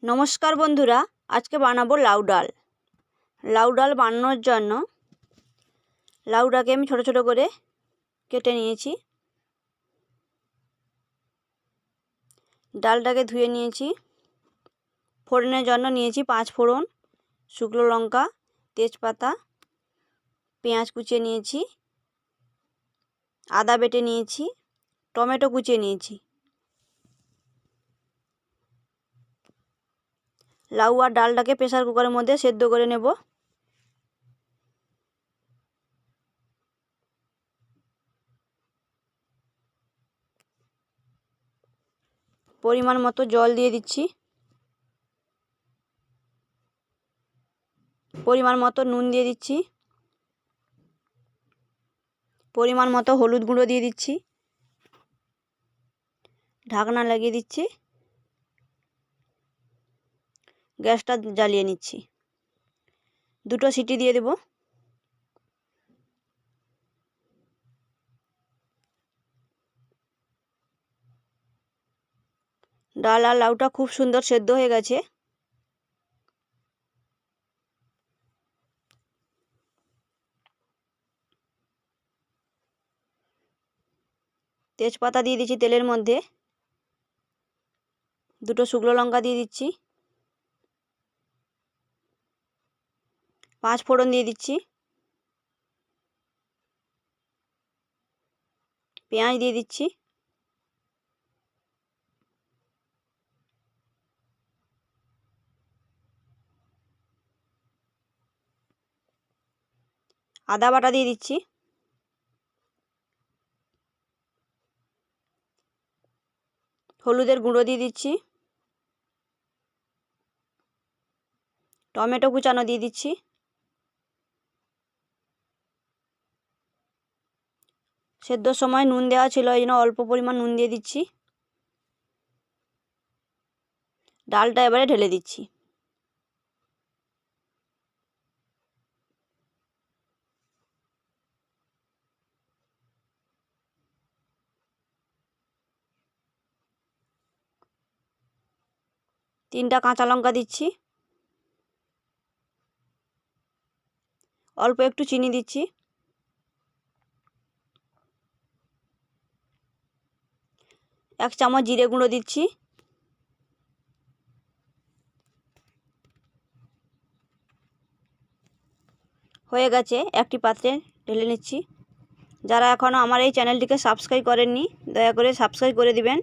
नमस्कार बंधुरा आज के बानाबो लाउ डाल। लाउ डाल बानानोर जन्य लाउटाके आमि छोटो छोटो करे केटे नियेछि। डालटाके धुए नियेछि। फोड़नेर जन्य नियेछि 5 फोड़न, शुकनो लंका, तेजपाता, पेঁয়াজ कुचिए नियेछि, आदा बेटे नियेछि, टमेटो कुचिए नियेछि। लाउ और डालटाके प्रेसार कुकारेर मध्य सेদ্ধ करे नेब। परिमाण मतो जल दिए दिচ্ছি। परिमाण मतो নুন দিয়ে দিচ্ছি। परिमाण मतो হলুদ গুঁড়ো দিয়ে দিচ্ছি। ঢাকনা লাগিয়ে দিচ্ছি। গ্যাসটা জ্বালিয়ে নিচ্ছি। দুটো সিটি দিয়ে দেব। ডাল আর লাউটা খুব সুন্দর সেদ্ধ হয়ে গেছে। তেজপাতা দিয়ে দিচ্ছি তেলের মধ্যে। দুটো শুকনো লঙ্কা দিয়ে দিচ্ছি। 5 ফোড়ন দিয়ে দিচ্ছি। পেঁয়াজ দিয়ে দিচ্ছি। আদা বাটা দিয়ে দিচ্ছি। হলুদের গুঁড়ো দিয়ে দিচ্ছি। টমেটো কুচানো দিয়ে দিচ্ছি। সেদ্ধর সময় নুন দেওয়া ছিল, এই জন্য অল্প পরিমাণ নুন দিয়ে দিচ্ছি। ডালটা এবারে ঢেলে দিচ্ছি। তিনটা কাঁচা লঙ্কা দিচ্ছি। অল্প একটু চিনি দিচ্ছি। এক চামচ জিরে গুঁড়ো দিচ্ছি। হয়ে গেছে, একটি পাত্রে ঢেলে নিচ্ছি। যারা এখনও আমার এই চ্যানেলটিকে সাবস্ক্রাইব করেননি দয়া করে সাবস্ক্রাইব করে দিবেন।